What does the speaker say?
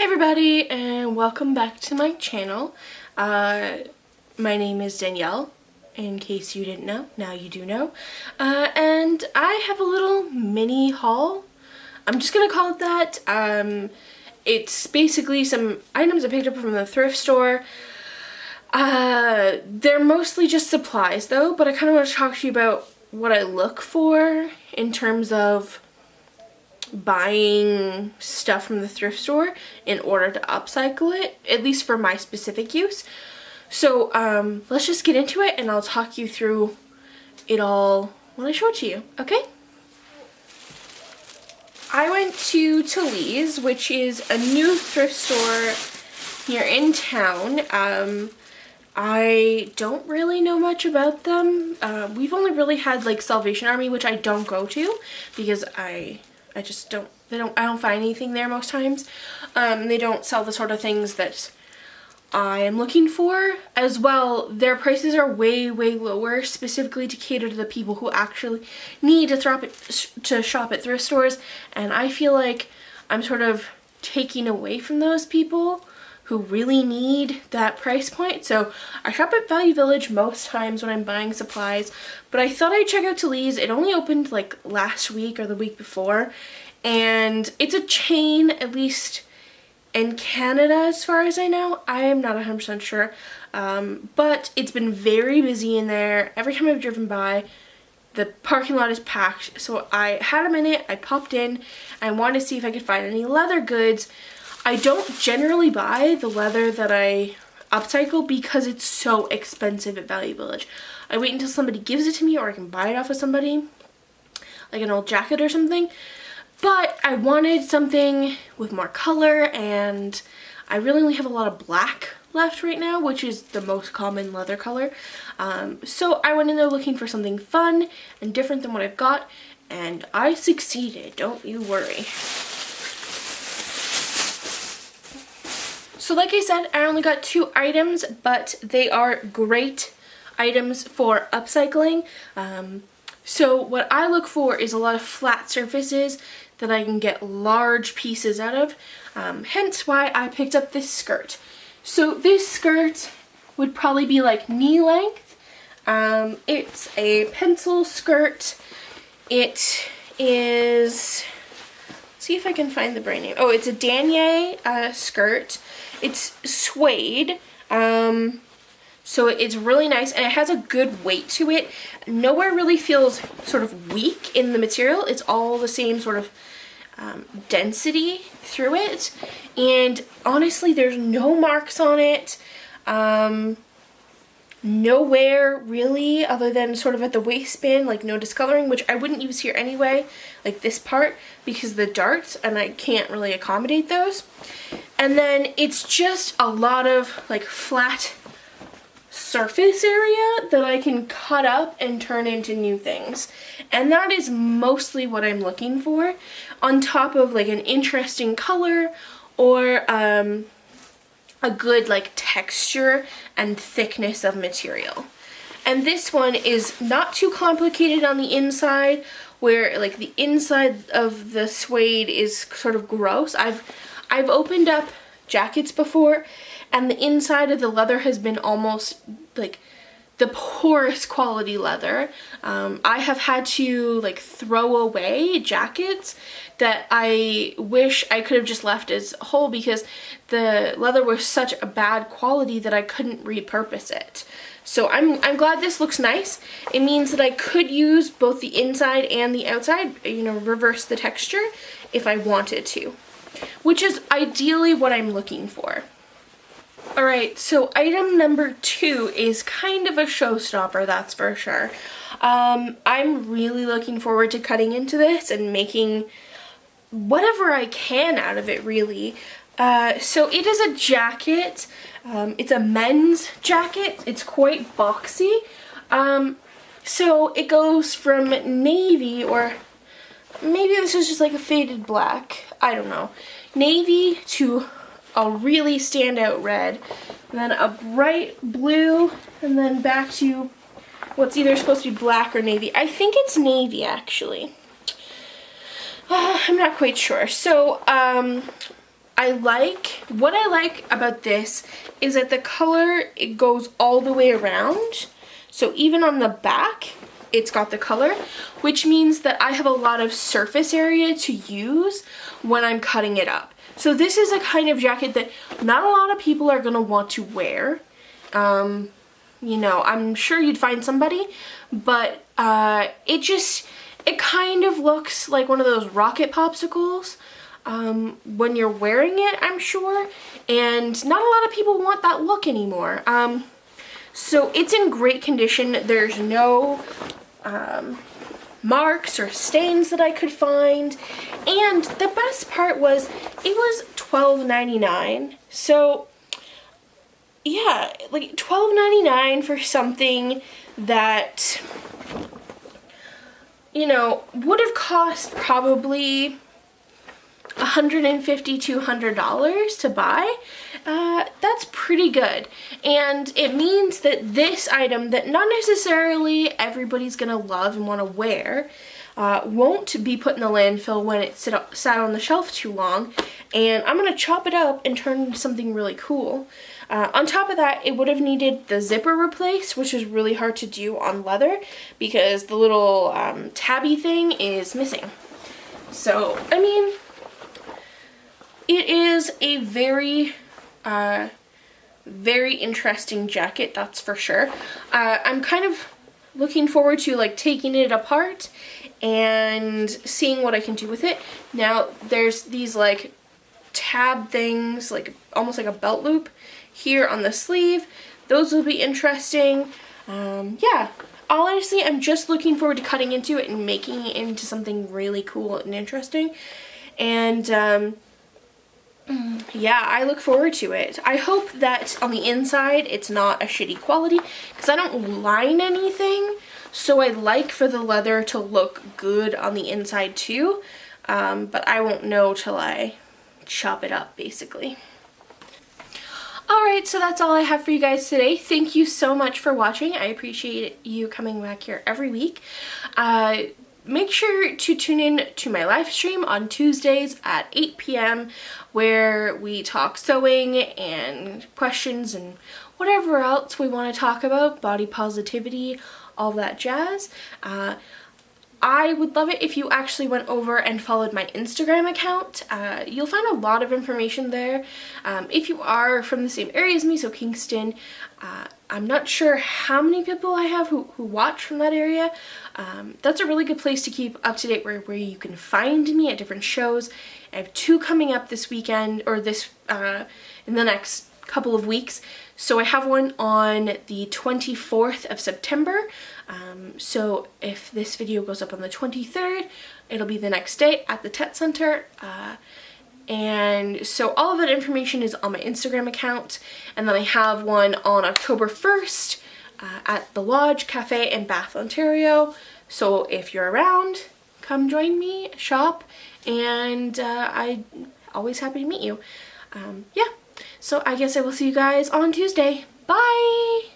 everybody, and welcome back to my channel. My name is Danielle, in case you didn't know. Now you do know. And I have a little mini haul. I'm just gonna call it that. It's basically some items I picked up from the thrift store. They're mostly just supplies though, but I kind of want to talk to you about what I look for in terms of buying stuff from the thrift store in order to upcycle it, at least for my specific use. So let's just get into it and I'll talk you through it all when I show it to you, okay? I went to Talize, which is a new thrift store here in town. I don't really know much about them. We've only really had like Salvation Army, which I don't go to because I just don't, I don't find anything there most times. They don't sell the sort of things that I am looking for. As well, their prices are way lower, specifically to cater to the people who actually need to shop at thrift stores, and I feel like I'm sort of taking away from those people who really need that price point. So I shop at Value Village most times when I'm buying supplies, but I thought I'd check out Talize. It only opened like last week or the week before, and it's a chain, at least in Canada as far as I know. I am not 100% sure, but it's been very busy in there. Every time I've driven by, the parking lot is packed. So I had a minute, I popped in, I wanted to see if I could find any leather goods. I don't generally buy the leather that I upcycle because it's so expensive at Value Village. I wait until somebody gives it to me or I can buy it off of somebody, like an old jacket or something. But I wanted something with more color, and I really only have a lot of black left right now, which is the most common leather color. So I went in there looking for something fun and different than what I've got, and I succeeded, don't you worry. So like I said, I only got 2 items, but they are great items for upcycling. So what I look for is a lot of flat surfaces that I can get large pieces out of, hence why I picked up this skirt. So this skirt would probably be like knee length. It's a pencil skirt. It is, let's see if I can find the brand name. Oh, it's a Danielle skirt. It's suede, so it's really nice, and it has a good weight to it. Nowhere really feels sort of weak in the material. It's all the same sort of density through it, and honestly there's no marks on it. Nowhere really, other than sort of at the waistband, like no discoloring, which I wouldn't use here anyway, like this part, because of the darts, and I can't really accommodate those. And then it's just a lot of like flat surface area that I can cut up and turn into new things, and that is mostly what I'm looking for, on top of like an interesting color or a good like texture and thickness of material. And this one is not too complicated on the inside, where like the inside of the suede is sort of gross. I've opened up jackets before, and the inside of the leather has been almost like the poorest quality leather. I have had to like throw away jackets that I wish I could have just left as whole, because the leather was such a bad quality that I couldn't repurpose it. So I'm glad this looks nice. It means that I could use both the inside and the outside, you know, reverse the texture if I wanted to, which is ideally what I'm looking for. Alright, so item number 2 is kind of a showstopper, that's for sure. I'm really looking forward to cutting into this and making whatever I can out of it, really. So it is a jacket. It's a men's jacket. It's quite boxy. So it goes from navy, or maybe this is just like a faded black, I don't know, navy to a really standout red, and then a bright blue, and then back to what's either supposed to be black or navy. I think it's navy, actually. I'm not quite sure. So I like What I like about this is that the color, it goes all the way around. So even on the back, it's got the color, which means that I have a lot of surface area to use when I'm cutting it up. So this is a kind of jacket that not a lot of people are gonna want to wear. You know, I'm sure you'd find somebody, but it kind of looks like one of those rocket popsicles when you're wearing it, I'm sure, and not a lot of people want that look anymore. So it's in great condition. There's no marks or stains that I could find, and the best part was it was $12.99. So yeah, like $12.99 for something that, you know, would have cost probably $150 to $200 to buy. That's pretty good, and it means that this item that not necessarily everybody's gonna love and want to wear won't be put in the landfill when it sat on the shelf too long, and I'm gonna chop it up and turn it into something really cool. On top of that, it would have needed the zipper replaced, which is really hard to do on leather because the little tabby thing is missing. So, I mean, it is a very, very interesting jacket, that's for sure. I'm kind of looking forward to like taking it apart and seeing what I can do with it. Now, there's these like tab things, like almost like a belt loop here on the sleeve. Those will be interesting. Yeah, honestly, I'm just looking forward to cutting into it and making it into something really cool and interesting. And yeah, I look forward to it. I hope that on the inside it's not a shitty quality, because I don't line anything, so I like for the leather to look good on the inside too, but I won't know till I chop it up, basically. Alright, so that's all I have for you guys today. Thank you so much for watching. I appreciate you coming back here every week. Make sure to tune in to my live stream on Tuesdays at 8 p.m. where we talk sewing and questions and whatever else we want to talk about, body positivity, all that jazz. I would love it if you actually went over and followed my Instagram account. You'll find a lot of information there. If you are from the same area as me, so Kingston, I'm not sure how many people I have who watch from that area. That's a really good place to keep up to date where you can find me at different shows. I have 2 coming up this weekend, or this in the next couple of weeks. So I have one on the 24th of September. So if this video goes up on the 23rd, it'll be the next day at the Tet Center. And so all of that information is on my Instagram account. And then I have one on October 1st at the Lodge Cafe in Bath, Ontario. So if you're around, come join me, shop, and I'm always happy to meet you. Yeah, so I guess I will see you guys on Tuesday. Bye!